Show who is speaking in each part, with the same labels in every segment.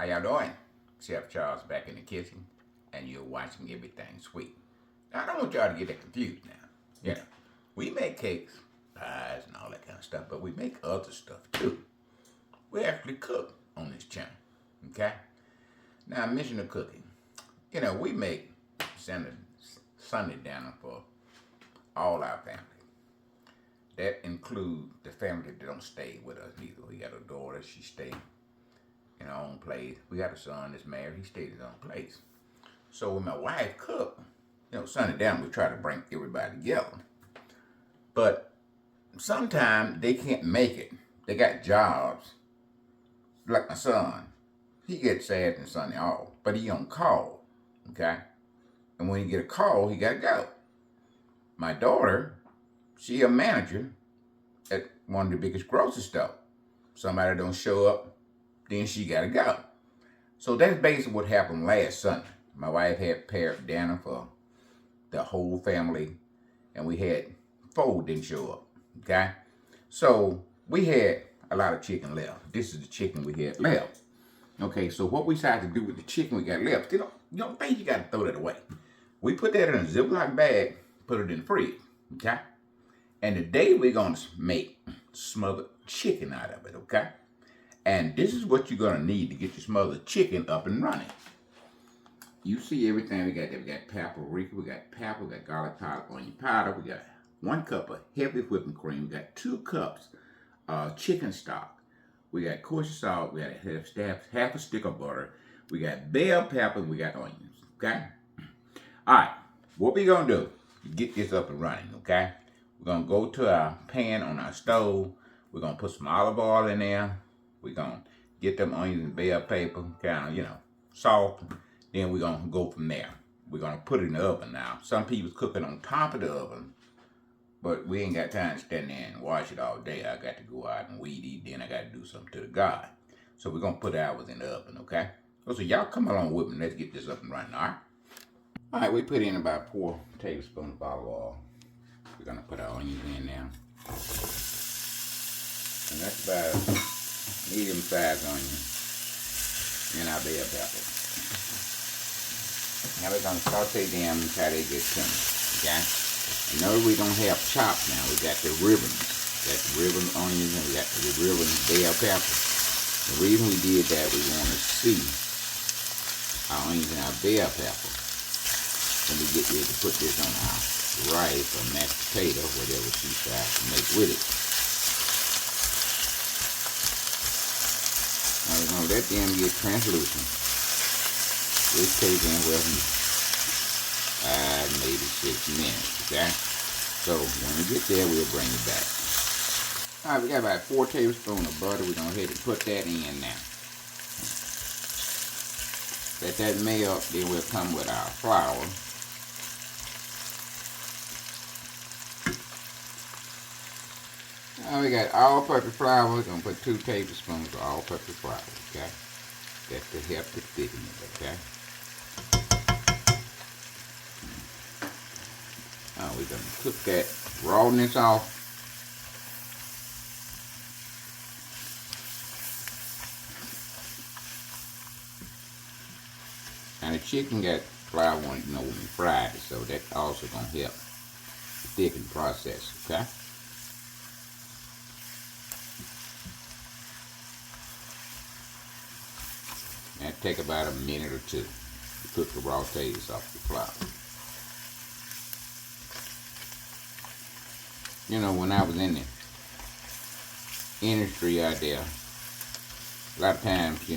Speaker 1: How y'all doing? Chef Charles back in the kitchen, and you're watching Everything Sweet. Now, I don't want y'all to get that confused now. You know, we make cakes, pies, and all that kind of stuff, but we make other stuff too. We actually cook on this channel, okay? Now, I mentioned the cooking. You know, we make Sunday dinner for all our family. That includes the family that don't stay with us neither. We got a daughter, she stays in her own place. We got a son that's married, he stays in his own place. So when my wife cook, you know, Sunday dinner, we try to bring everybody together. But sometimes they can't make it. They got jobs. Like my son, he gets Saturday and Sunday off, but he on call, okay? And when he get a call, he gotta go. My daughter, she a manager at one of the biggest grocery stores. Somebody don't show up, then she gotta go. So that's basically what happened last Sunday. My wife had prepared dinner for the whole family, and we had 4 didn't show up, okay? So we had a lot of chicken left. This is the chicken we had left. Okay, so what we decided to do with the chicken we got left, you don't think you gotta throw that away. We put that in a Ziploc bag, put it in the fridge, okay? And today we're gonna make smothered chicken out of it, okay? And this is what you're gonna need to get your smothered chicken up and running. You see everything we got there. We got paprika, we got pepper, we got garlic powder, onion powder, we got 1 cup of heavy whipping cream, we got 2 cups of chicken stock, we got kosher salt, we got half a stick of butter, we got bell pepper, we got onions, okay? All right, what we gonna do to get this up and running, okay? We're gonna go to our pan on our stove. We're gonna put some olive oil in there. We're gonna get them onions and bell pepper, kind of, salt. Then we're gonna go from there. We're gonna put it in the oven now. Some people's cooking on top of the oven, but we ain't got time to stand there and watch it all day. I got to go out and weed eat, then I got to do something to the garden. So we're gonna put ours in the oven, okay? So y'all come along with me. Let's get this up and running, all right? All right, we put in about 4 tablespoons of olive oil. We're gonna put our onions in now. And that's about a medium-sized onion and our bell pepper. Now we're gonna saute them until they get tender, okay? And notice we don't have chopped now. We got the ribbons. We got the ribbon onions and we got the ribbon bell pepper. The reason we did that, we want to see our onions and our bell pepper when we get ready to put this on our rice or mashed potato, whatever she decides to make with it. Now we're gonna let them get translucent. This takes anywhere from 5, maybe 6 minutes, okay? So when we get there, we'll bring it back. All right, we got about 4 tablespoons of butter. We're gonna go ahead and put that in now. Let that melt, then we'll come with our flour. Now we got all-purpose flour. We're gonna put 2 tablespoons of all-purpose flour, okay? That's to help to thicken it, okay? Now we're gonna cook that rawness off. And the chicken got flour on it, when we fried it, so that's also gonna help the thicken process, okay? That take about a minute or 2 to cook the raw taste off the flour. When I was in the industry out there, a lot of times,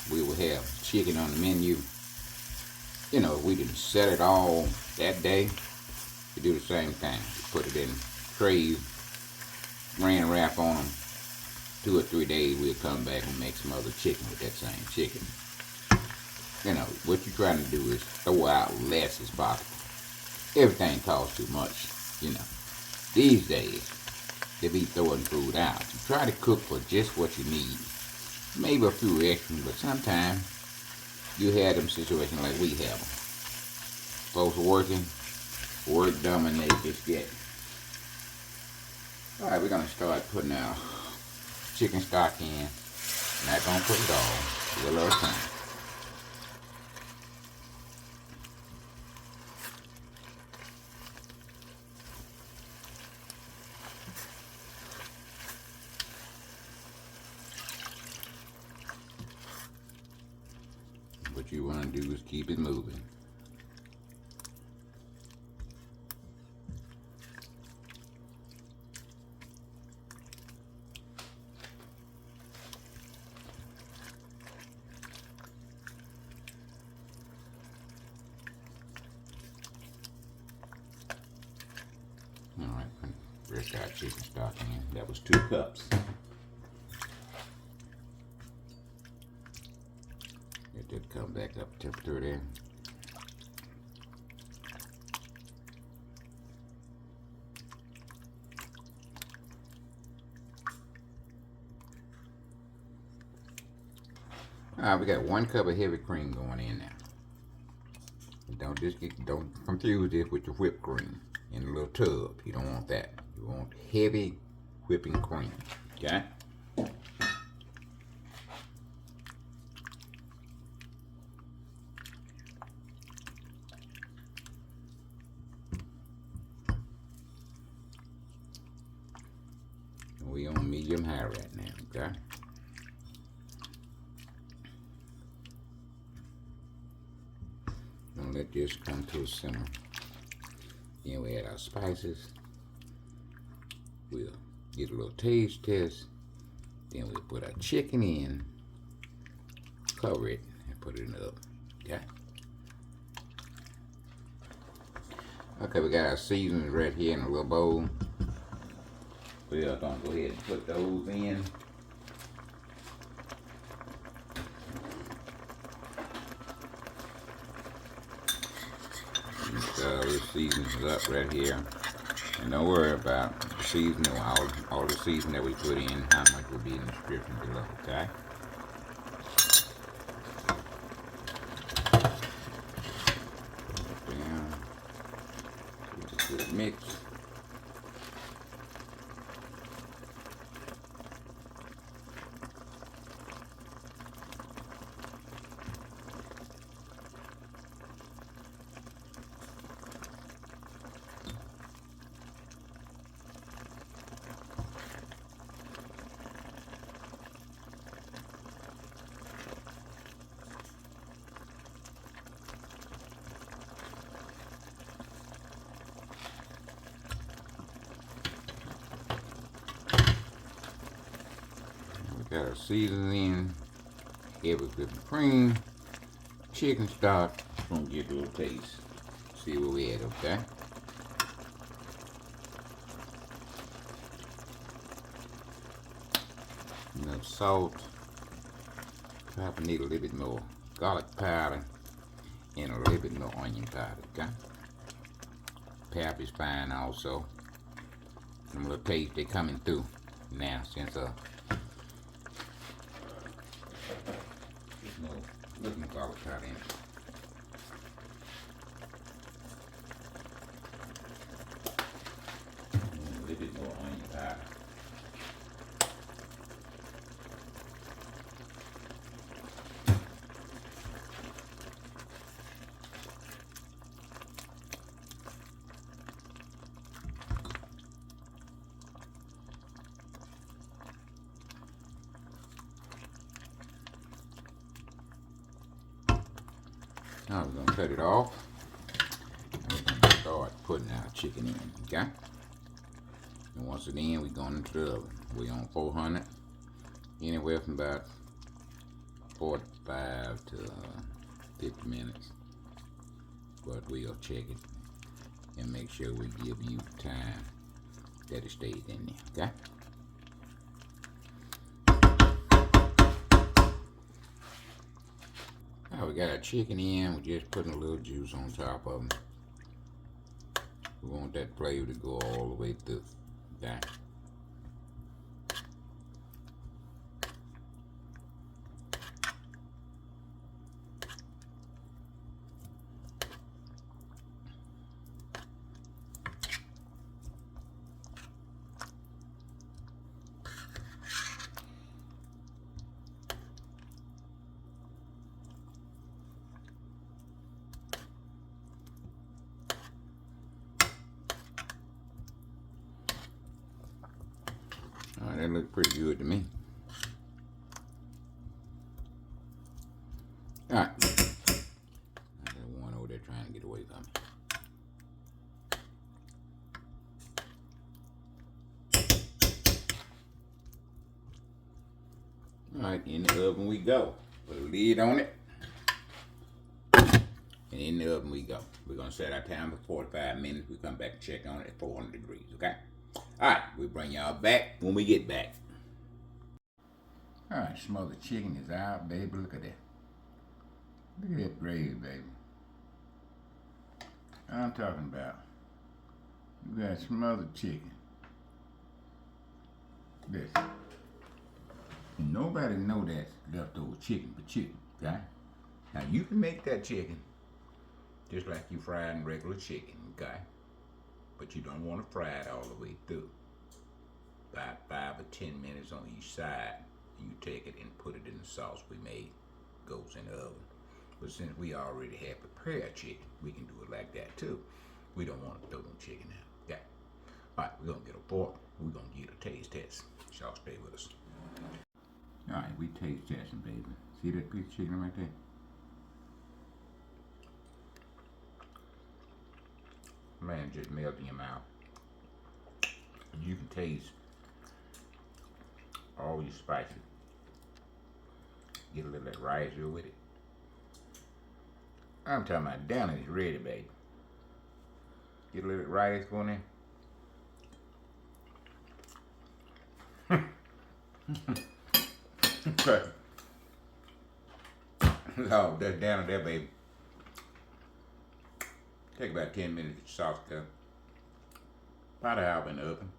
Speaker 1: we would have chicken on the menu. We didn't set it all that day. We do the same thing. We put it in trays, ran wrap on them. 2 or 3 days, we'll come back and make some other chicken with that same chicken. What you're trying to do is throw out less as possible. Everything costs too much, These days, they be throwing food out. You try to cook for just what you need. Maybe a few extras, but sometimes you have them situations like we have them. Folks working, work dominated this get. All right, we're gonna start putting our chicken stock in. Not gonna put it all. a little time. What you want to do is keep it moving. All right, rest our chicken stock in. That was 2 cups. Let that come back up to temperature there. All right, we got 1 cup of heavy cream going in now. Don't confuse this with your whipped cream in a little tub. You don't want that. You want heavy whipping cream. Okay? We on medium high right now. Okay? Gonna let this come to a simmer. Then we add our spices. We'll get a little taste test. Then we'll put our chicken in, cover it, and put it in the oven. Okay? Okay, we got our seasonings right here in a little bowl. We're gonna go ahead and put those in. This seasoning's up right here. And don't worry about the seasoning, all the seasoning that we put in, how much will be in the description below, okay? Down. Just a good mix. Got our seasoning, heavy whipping cream, chicken stock. Just gonna give it a little taste. See what we add, okay? Enough salt. Probably need a little bit more garlic powder and a little bit more onion powder, okay? Pepper is fine also. Some little taste they coming through now since Look my garlic powder in. A little bit more onion powder. Now we're going to cut it off, and we're going to start putting our chicken in, okay? And once again, we're going into the oven. We're on 400, anywhere from about 45 to 50 minutes. But we'll check it and make sure we give you time that it stays in there, okay? Now we got our chicken in, we're just putting a little juice on top of them. We want that flavor to go all the way through. Okay? That looks pretty good to me. All right. I got one over there trying to get away from me. All right, in the oven we go. Put a lid on it. And in the oven we go. We're going to set our time for 45 minutes. We come back and check on it at 400 degrees, okay? All right, we'll bring y'all back when we get back. All right, smothered chicken is out, baby. Look at that. Look at that gravy, baby. I'm talking about. You got smothered chicken. This. Nobody know that's leftover chicken but chicken, okay? Now you can make that chicken just like you frying regular chicken, okay? But you don't want to fry it all the way through. About 5 or 10 minutes on each side. You take it and put it in the sauce we made. Goes in the oven. But since we already have prepared chicken, we can do it like that too. We don't want to throw no chicken out. Okay. All right, we're gonna get a fork. We're gonna get a taste test. Y'all stay with us. All right, we taste testing, baby. See that piece of chicken right there? Man, just melt in your mouth. You can taste all your spices. Get a little of that rice here with it. I'm talking about down is ready, baby. Get a little bit of rice going in. Okay. Oh, that's down there, baby. Take about 10 minutes to sauce cup. About an hour in the oven.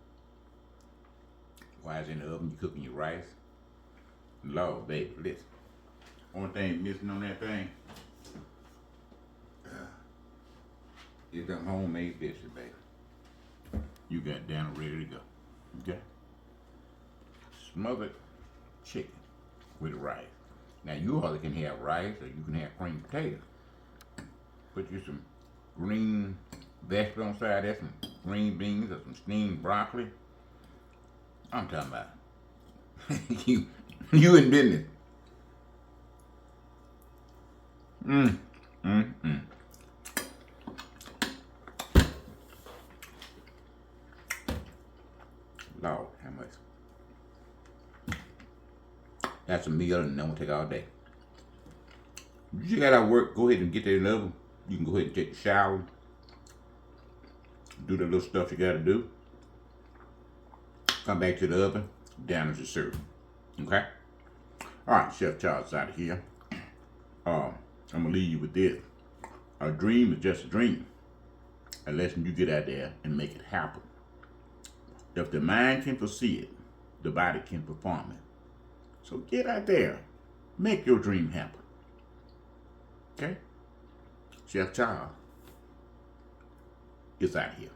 Speaker 1: While it's in the oven, you cooking your rice. Lord, baby, listen. Only thing missing on that thing is them homemade dishes, baby. You got down ready to go. Okay? Smothered chicken with rice. Now you either can have rice or you can have cream potatoes. Put you some green vegetables on the side there, some green beans or some steamed broccoli. I'm talking about you in business. Lord, how much? That's a meal and it won't take all day. You just got out of work, go ahead and get that in the oven. You can go ahead and take a shower. Do the little stuff you gotta do. Come back to the oven, down as you serve. Okay? Alright, Chef Charles out of here. I'm gonna leave you with this. A dream is just a dream. Unless you get out there and make it happen. If the mind can foresee it, the body can perform it. So get out there. Make your dream happen. Okay? Chef Charles is out of here.